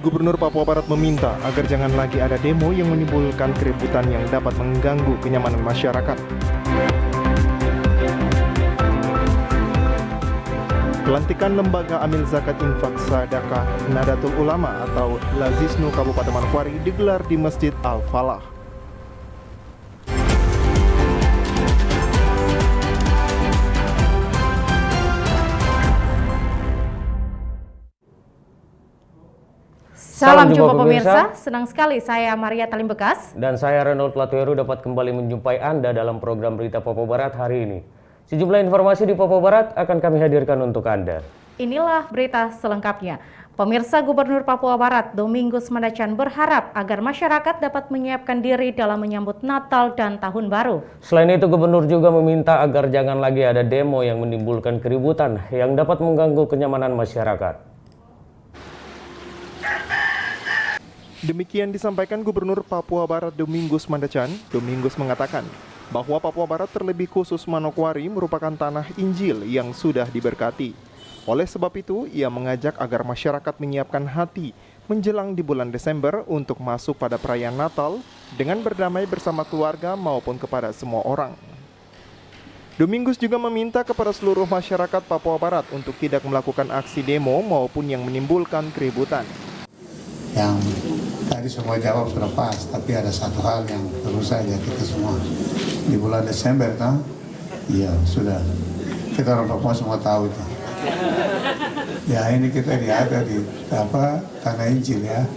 Gubernur Papua Barat meminta agar jangan lagi ada demo yang menimbulkan keributan yang dapat mengganggu kenyamanan masyarakat. Pelantikan Lembaga Amil Zakat Infak Sadaqah Nadatul Ulama atau Lazisnu Kabupaten Manokwari digelar di Masjid Al-Falah. Salam jumpa pemirsa, senang sekali saya Maria Talim Bekas. Dan saya Renold Latueru dapat kembali menjumpai Anda dalam program Berita Papua Barat hari ini. Sejumlah informasi di Papua Barat akan kami hadirkan untuk Anda. Inilah berita selengkapnya. Pemirsa, Gubernur Papua Barat Domingus Mandacan berharap agar masyarakat dapat menyiapkan diri dalam menyambut Natal dan Tahun Baru. Selain itu, Gubernur juga meminta agar jangan lagi ada demo yang menimbulkan keributan yang dapat mengganggu kenyamanan masyarakat. Demikian disampaikan Gubernur Papua Barat Domingus Mandacan. Domingus mengatakan bahwa Papua Barat terlebih khusus Manokwari merupakan tanah Injil yang sudah diberkati. Oleh sebab itu, ia mengajak agar masyarakat menyiapkan hati menjelang di bulan Desember untuk masuk pada perayaan Natal dengan berdamai bersama keluarga maupun kepada semua orang. Domingus juga meminta kepada seluruh masyarakat Papua Barat untuk tidak melakukan aksi demo maupun yang menimbulkan keributan. Yang tadi semua jawab sudah pas, tapi ada satu hal yang perlu saja kita semua di bulan Desember kan, iya sudah kita orang Papua semua tahu itu. Ya ini kita ada di tanah Injil ya,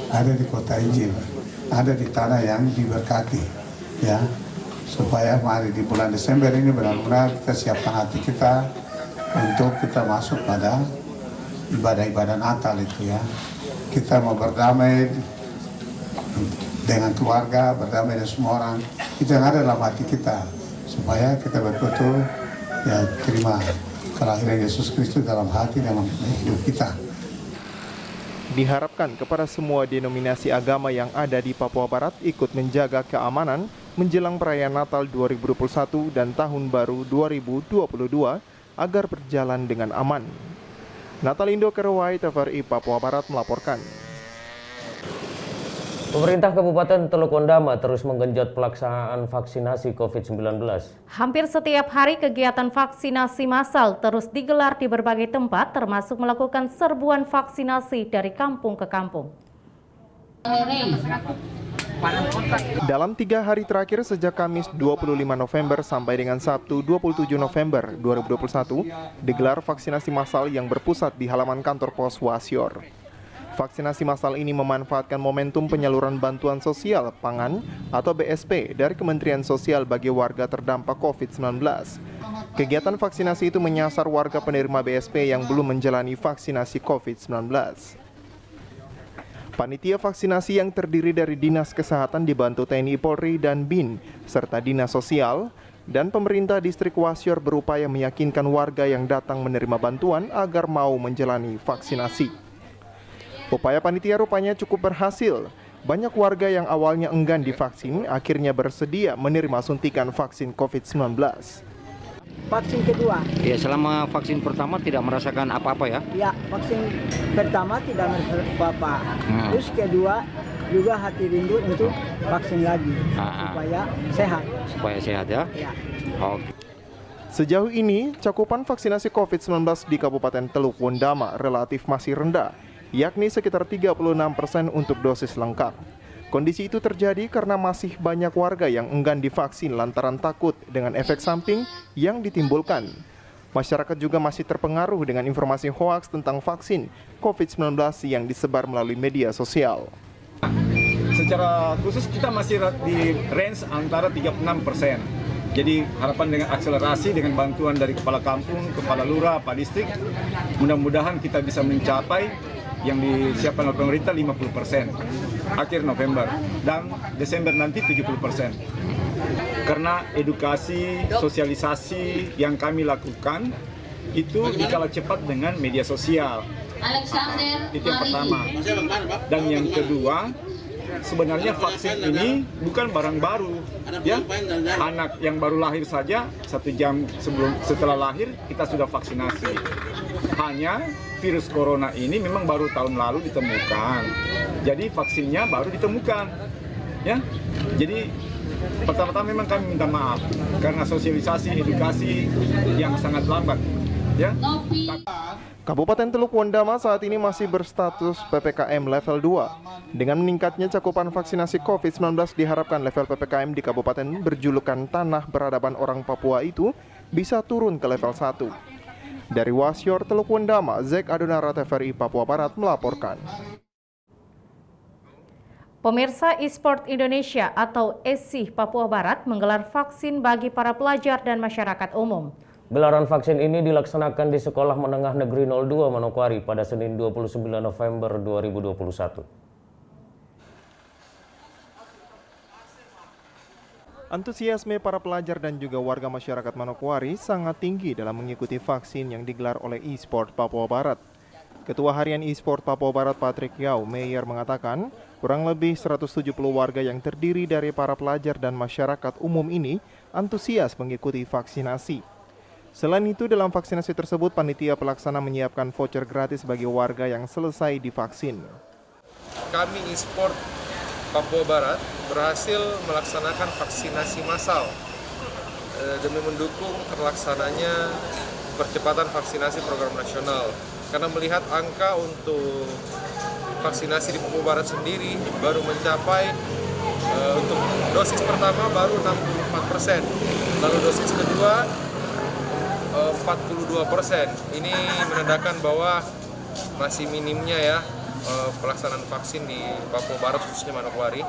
ada di kota Injil, ada di tanah yang diberkati ya, supaya mari di bulan Desember ini benar-benar kita siapkan hati kita untuk kita masuk pada ibadah-ibadah Natal itu ya. Kita mau berdamai dengan keluarga, berdamai dengan semua orang. Itu yang ada dalam hati kita, supaya kita betul-betul ya terima kelahiran Yesus Kristus dalam hati, dalam hidup kita. Diharapkan kepada semua denominasi agama yang ada di Papua Barat ikut menjaga keamanan menjelang perayaan Natal 2021 dan Tahun Baru 2022 agar berjalan dengan aman. Natalindo Kerwai, TVRI Papua Barat melaporkan. Pemerintah Kabupaten Teluk Ondama terus menggenjot pelaksanaan vaksinasi COVID-19. Hampir setiap hari kegiatan vaksinasi massal terus digelar di berbagai tempat, termasuk melakukan serbuan vaksinasi dari kampung ke kampung. Dalam 3 hari terakhir sejak Kamis 25 November sampai dengan Sabtu 27 November 2021, digelar vaksinasi massal yang berpusat di halaman kantor pos Wasior. Vaksinasi massal ini memanfaatkan momentum penyaluran bantuan sosial pangan atau BSP dari Kementerian Sosial bagi warga terdampak COVID-19. Kegiatan vaksinasi itu menyasar warga penerima BSP yang belum menjalani vaksinasi COVID-19. Panitia vaksinasi yang terdiri dari Dinas Kesehatan dibantu TNI Polri dan BIN, serta Dinas Sosial, dan pemerintah distrik Wasior berupaya meyakinkan warga yang datang menerima bantuan agar mau menjalani vaksinasi. Upaya panitia rupanya cukup berhasil. Banyak warga yang awalnya enggan divaksin akhirnya bersedia menerima suntikan vaksin COVID-19. Vaksin kedua. Ya, selama vaksin pertama tidak merasakan apa-apa ya? Ya, vaksin pertama tidak merasakan apa-apa. Terus kedua juga hati rindu untuk vaksin lagi supaya sehat. Supaya sehat ya? Ya. Oke. Sejauh ini, cakupan vaksinasi COVID-19 di Kabupaten Teluk Ondama relatif masih rendah, yakni sekitar 36% untuk dosis lengkap. Kondisi itu terjadi karena masih banyak warga yang enggan divaksin lantaran takut dengan efek samping yang ditimbulkan. Masyarakat juga masih terpengaruh dengan informasi hoaks tentang vaksin COVID-19 yang disebar melalui media sosial. Secara khusus kita masih di range antara 36%. Jadi harapan dengan akselerasi dengan bantuan dari kepala kampung, kepala lurah, Pak Distrik, mudah-mudahan kita bisa mencapai yang disiapkan oleh pemerintah 50% akhir November dan Desember nanti 70%. Karena edukasi, sosialisasi yang kami lakukan itu dikalah cepat dengan media sosial. Itu yang pertama. Dan yang kedua, sebenarnya vaksin ini bukan barang baru, ya. Anak yang baru lahir saja 1 jam setelah lahir kita sudah vaksinasi. Hanya virus corona ini memang baru tahun lalu ditemukan. Jadi vaksinnya baru ditemukan. Ya. Jadi pertama-tama memang kami minta maaf karena sosialisasi edukasi yang sangat lambat. Ya. Kabupaten Teluk Wondama saat ini masih berstatus PPKM level 2. Dengan meningkatnya cakupan vaksinasi COVID-19 diharapkan level PPKM di kabupaten berjulukan Tanah Peradaban Orang Papua itu bisa turun ke level 1. Dari Wasyor Teluk Wondama, Zek Adonara TVRI Papua Barat melaporkan. Pemirsa eSport Indonesia atau ESI Papua Barat menggelar vaksin bagi para pelajar dan masyarakat umum. Gelaran vaksin ini dilaksanakan di Sekolah Menengah Negeri 02 Manokwari pada Senin 29 November 2021. Antusiasme para pelajar dan juga warga masyarakat Manokwari sangat tinggi dalam mengikuti vaksin yang digelar oleh eSport Papua Barat. Ketua Harian eSport Papua Barat Patrick Yau Meyer mengatakan, kurang lebih 170 warga yang terdiri dari para pelajar dan masyarakat umum ini antusias mengikuti vaksinasi. Selain itu, dalam vaksinasi tersebut, panitia pelaksana menyiapkan voucher gratis bagi warga yang selesai divaksin. Kami eSport Papua Barat berhasil melaksanakan vaksinasi massal demi mendukung terlaksananya percepatan vaksinasi program nasional. Karena melihat angka untuk vaksinasi di Papua Barat sendiri baru mencapai untuk dosis pertama baru 64%, lalu dosis kedua 42%. Ini menandakan bahwa masih minimnya ya pelaksanaan vaksin di Papua Barat khususnya Manokwari.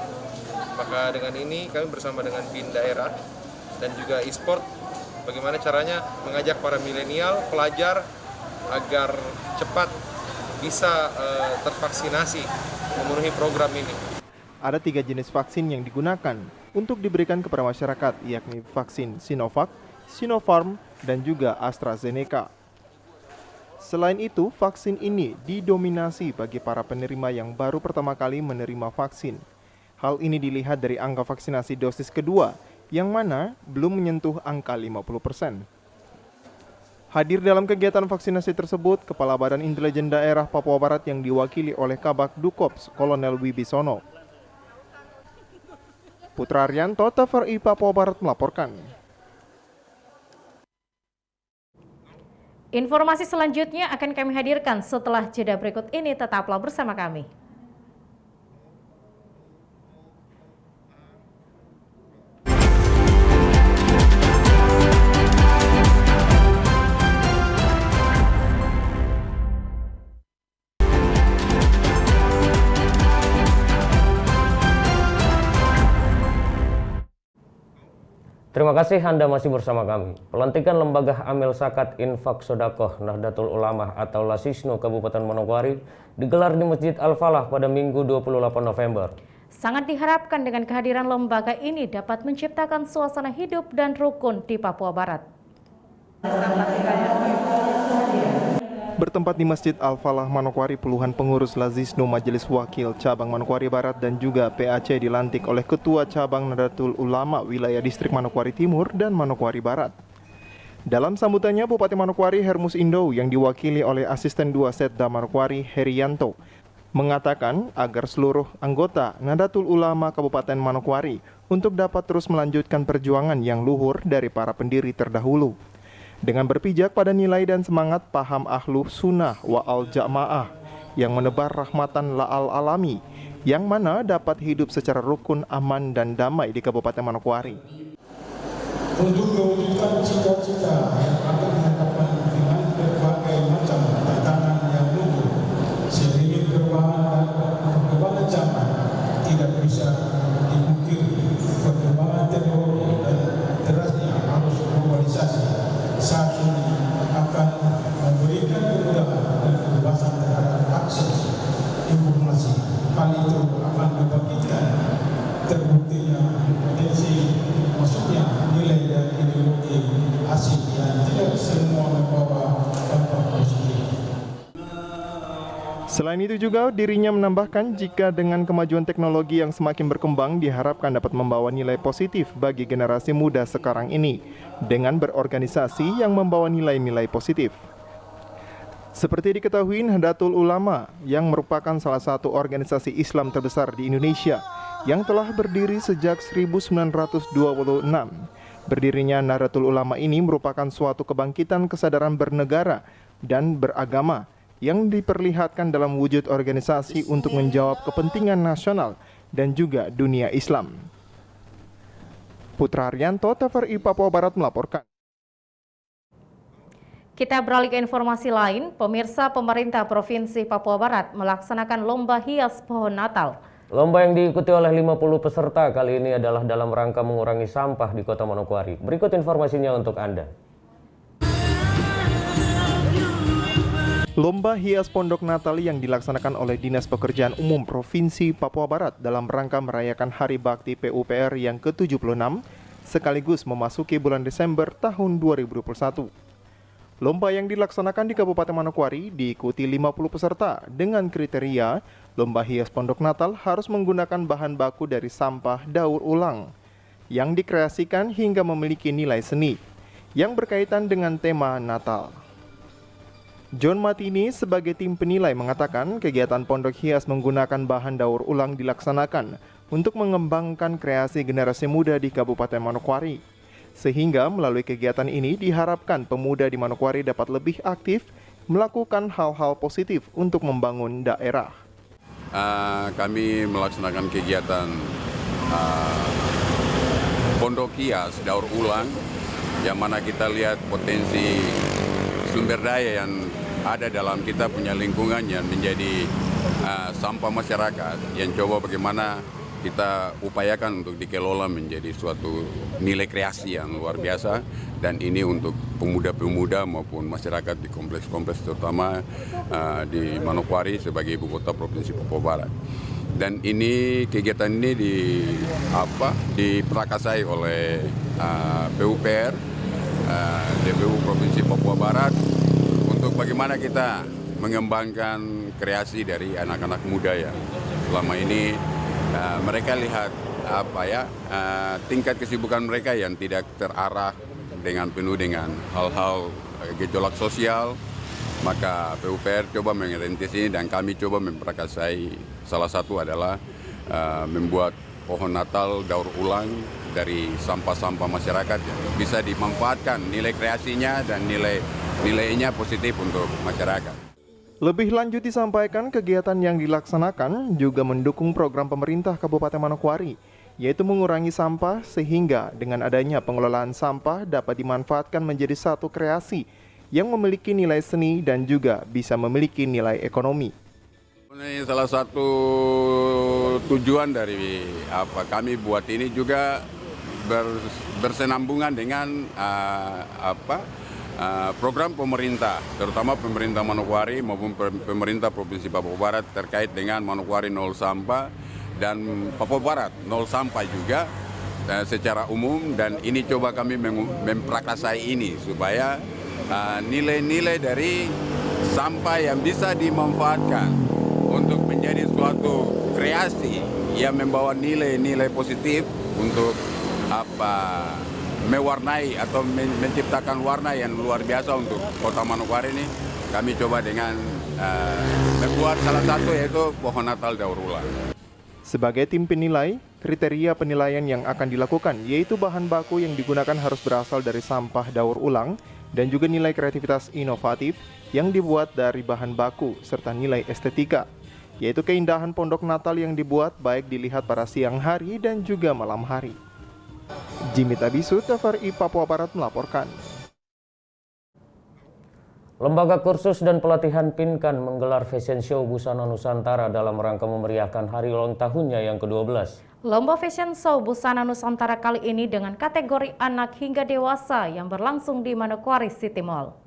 Maka dengan ini kami bersama dengan BIN daerah dan juga eSport bagaimana caranya mengajak para milenial, pelajar agar cepat bisa tervaksinasi memenuhi program ini. Ada 3 jenis vaksin yang digunakan untuk diberikan kepada masyarakat, yakni vaksin Sinovac, Sinopharm, dan juga AstraZeneca. Selain itu, vaksin ini didominasi bagi para penerima yang baru pertama kali menerima vaksin. Hal ini dilihat dari angka vaksinasi dosis kedua, yang mana belum menyentuh angka 50%. Hadir dalam kegiatan vaksinasi tersebut, Kepala Badan Intelijen Daerah Papua Barat yang diwakili oleh Kabak Dukops Kolonel Wibisono. Putra Arianto, TVRI Papua Barat melaporkan. Informasi selanjutnya akan kami hadirkan setelah jeda berikut ini, tetaplah bersama kami. Terima kasih Anda masih bersama kami. Pelantikan Lembaga Amil Zakat Infak Sodakoh Nahdlatul Ulama atau Lasisno Kabupaten Manokwari digelar di Masjid Al-Falah pada Minggu 28 November. Sangat diharapkan dengan kehadiran lembaga ini dapat menciptakan suasana hidup dan rukun di Papua Barat. Bertempat di Masjid Al-Falah Manokwari, puluhan pengurus Lazisno Majelis Wakil Cabang Manokwari Barat dan juga PAC dilantik oleh Ketua Cabang Nahdlatul Ulama Wilayah Distrik Manokwari Timur dan Manokwari Barat. Dalam sambutannya, Bupati Manokwari Hermus Indo yang diwakili oleh Asisten 2 Setda Manokwari Herianto mengatakan agar seluruh anggota Nahdlatul Ulama Kabupaten Manokwari untuk dapat terus melanjutkan perjuangan yang luhur dari para pendiri terdahulu. Dengan berpijak pada nilai dan semangat paham ahlu sunnah wa al-jamaah yang menebar rahmatan la'al alami, yang mana dapat hidup secara rukun, aman, dan damai di Kabupaten Manokwari. Untuk mewujudkan cita-cita yang akan dihadapkan dengan berbagai macam tantangan yang luhur, seiring perubahan dan perkembangan zaman, tidak bisa dipungkiri perkembangan teknologi dan derasnya arus globalisasi saat ini akan memberikan kemudahan dan kebebasan terhadap akses informasi. Hal itu akan membangkitkan terbuktinya potensi masuknya nilai dan ideologi asing yang tidak semua membawa dampak positif. Selain itu juga dirinya menambahkan jika dengan kemajuan teknologi yang semakin berkembang diharapkan dapat membawa nilai positif bagi generasi muda sekarang ini dengan berorganisasi yang membawa nilai-nilai positif. Seperti diketahui, Nahdlatul Ulama yang merupakan salah satu organisasi Islam terbesar di Indonesia yang telah berdiri sejak 1926. Berdirinya Nahdlatul Ulama ini merupakan suatu kebangkitan kesadaran bernegara dan beragama yang diperlihatkan dalam wujud organisasi untuk menjawab kepentingan nasional dan juga dunia Islam. Putra Haryanto, TVRI Papua Barat melaporkan. Kita beralih ke informasi lain, pemirsa, pemerintah Provinsi Papua Barat melaksanakan lomba hias pohon Natal. Lomba yang diikuti oleh 50 peserta kali ini adalah dalam rangka mengurangi sampah di Kota Manokwari. Berikut informasinya untuk Anda. Lomba hias pondok Natal yang dilaksanakan oleh Dinas Pekerjaan Umum Provinsi Papua Barat dalam rangka merayakan Hari Bakti PUPR yang ke-76 sekaligus memasuki bulan Desember tahun 2021. Lomba yang dilaksanakan di Kabupaten Manokwari diikuti 50 peserta dengan kriteria lomba hias pondok Natal harus menggunakan bahan baku dari sampah daur ulang yang dikreasikan hingga memiliki nilai seni yang berkaitan dengan tema Natal. John Matini sebagai tim penilai mengatakan kegiatan pondok hias menggunakan bahan daur ulang dilaksanakan untuk mengembangkan kreasi generasi muda di Kabupaten Manokwari. Sehingga melalui kegiatan ini diharapkan pemuda di Manokwari dapat lebih aktif melakukan hal-hal positif untuk membangun daerah. Kami melaksanakan kegiatan pondok hias daur ulang yang mana kita lihat potensi sumber daya yang ada dalam kita punya lingkungan yang menjadi sampah masyarakat yang coba bagaimana kita upayakan untuk dikelola menjadi suatu nilai kreasi yang luar biasa, dan ini untuk pemuda-pemuda maupun masyarakat di kompleks-kompleks terutama di Manokwari sebagai ibu kota Provinsi Papua Barat. Dan ini kegiatan ini diperakasai oleh PUPR DPU Provinsi Papua Barat untuk bagaimana kita mengembangkan kreasi dari anak-anak muda ya. Selama ini mereka lihat tingkat kesibukan mereka yang tidak terarah dengan penuh dengan hal-hal gejolak sosial, maka PUPR coba mengerintis ini dan kami coba memperakasai. Salah satu adalah membuat pohon Natal daur ulang dari sampah-sampah masyarakat yang bisa dimanfaatkan nilai kreasinya dan nilainya positif untuk masyarakat. Lebih lanjut disampaikan, kegiatan yang dilaksanakan juga mendukung program pemerintah Kabupaten Manokwari, yaitu mengurangi sampah sehingga dengan adanya pengelolaan sampah dapat dimanfaatkan menjadi satu kreasi yang memiliki nilai seni dan juga bisa memiliki nilai ekonomi. Ini salah satu tujuan dari kami buat ini juga bersenambungan dengan program pemerintah, terutama pemerintah Manokwari maupun pemerintah Provinsi Papua Barat terkait dengan Manokwari nol sampah dan Papua Barat nol sampah juga secara umum, dan ini coba kami memperakasai ini supaya nilai-nilai dari sampah yang bisa dimanfaatkan untuk menjadi suatu kreasi yang membawa nilai-nilai positif untuk mewarnai atau menciptakan warna yang luar biasa untuk Kota Manokwari ini. Kami coba dengan membuat salah satu yaitu pohon Natal daur ulang. Sebagai tim penilai, kriteria penilaian yang akan dilakukan yaitu bahan baku yang digunakan harus berasal dari sampah daur ulang dan juga nilai kreativitas inovatif yang dibuat dari bahan baku serta nilai estetika, yaitu keindahan pondok Natal yang dibuat baik dilihat pada siang hari dan juga malam hari. Jimmy Tabisu, TVRI Papua Barat melaporkan. Lembaga Kursus dan Pelatihan Pinkan menggelar fashion show busana Nusantara dalam rangka memeriahkan hari ulang tahunnya yang ke-12. Lomba fashion show busana Nusantara kali ini dengan kategori anak hingga dewasa yang berlangsung di Manokwari City Mall.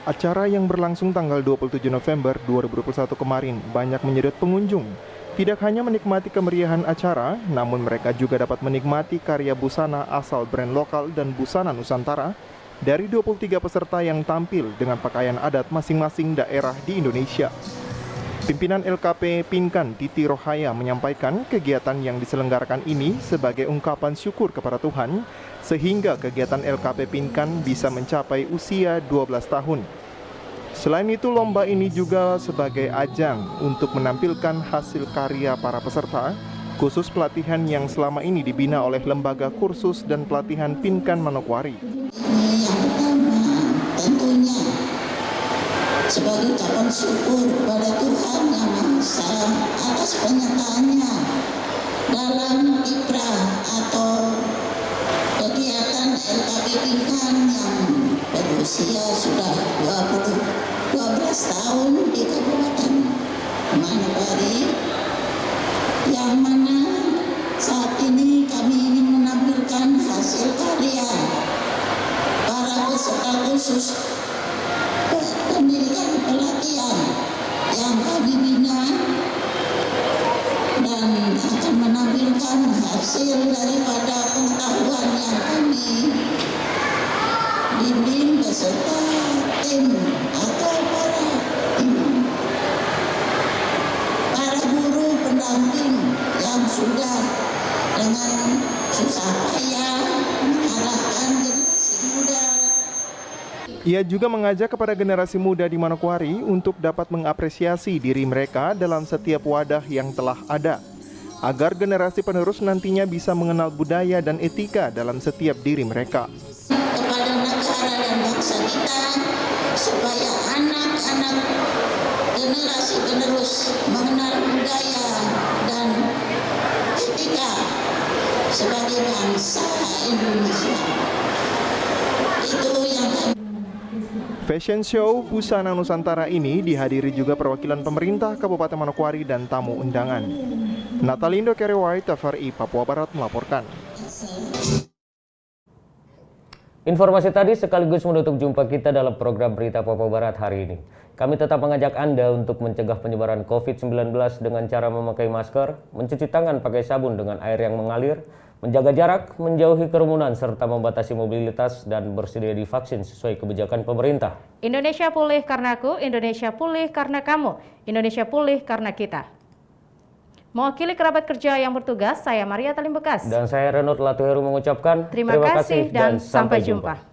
Acara yang berlangsung tanggal 27 November 2021 kemarin banyak menyedot pengunjung. Tidak hanya menikmati kemeriahan acara, namun mereka juga dapat menikmati karya busana asal brand lokal dan busana Nusantara dari 23 peserta yang tampil dengan pakaian adat masing-masing daerah di Indonesia. Pimpinan LKP Pinkan Titi Rohaya menyampaikan kegiatan yang diselenggarakan ini sebagai ungkapan syukur kepada Tuhan sehingga kegiatan LKP Pinkan bisa mencapai usia 12 tahun. Selain itu, lomba ini juga sebagai ajang untuk menampilkan hasil karya para peserta, khusus pelatihan yang selama ini dibina oleh Lembaga Kursus dan Pelatihan Pinkan Manokwari. Yang pertama, tentunya sebagai ucapan syukur kepada Tuhan Yang Maha Esa atas penyertaannya dalam kiprah atau kegiatan LKP Pinkan yang berusia sudah 12 tahun di Kabupaten Manokwari, yang mana saat ini kami ingin menampilkan hasil karya para peserta khusus pendidikan pelatihan yang kami bina dan akan menampilkan hasil daripada pengetahuan yang kami bimbing beserta tim atau para guru pendamping yang sudah dengan susah payah mengarahkan generasi muda. Ia juga mengajak kepada generasi muda di Manokwari untuk dapat mengapresiasi diri mereka dalam setiap wadah yang telah ada, agar generasi penerus nantinya bisa mengenal budaya dan etika dalam setiap diri mereka. Kepada negara dan bangsa kita, supaya anak-anak generasi penerus mengenal budaya dan etika sebagai bangsa Indonesia. Itu yang kami. Fashion show Busana Nusantara ini dihadiri juga perwakilan pemerintah Kabupaten Manokwari dan tamu undangan. Natalindo Kerewai, TVRI Papua Barat melaporkan. Informasi tadi sekaligus menutup jumpa kita dalam program Berita Papua Barat hari ini. Kami tetap mengajak Anda untuk mencegah penyebaran COVID-19 dengan cara memakai masker, mencuci tangan pakai sabun dengan air yang mengalir, menjaga jarak, menjauhi kerumunan, serta membatasi mobilitas dan bersedia divaksin sesuai kebijakan pemerintah. Indonesia pulih karena aku, Indonesia pulih karena kamu, Indonesia pulih karena kita. Mewakili kerabat kerja yang bertugas, saya Maria Talim Bekas. Dan saya Renot Latuheru mengucapkan terima kasih dan sampai jumpa.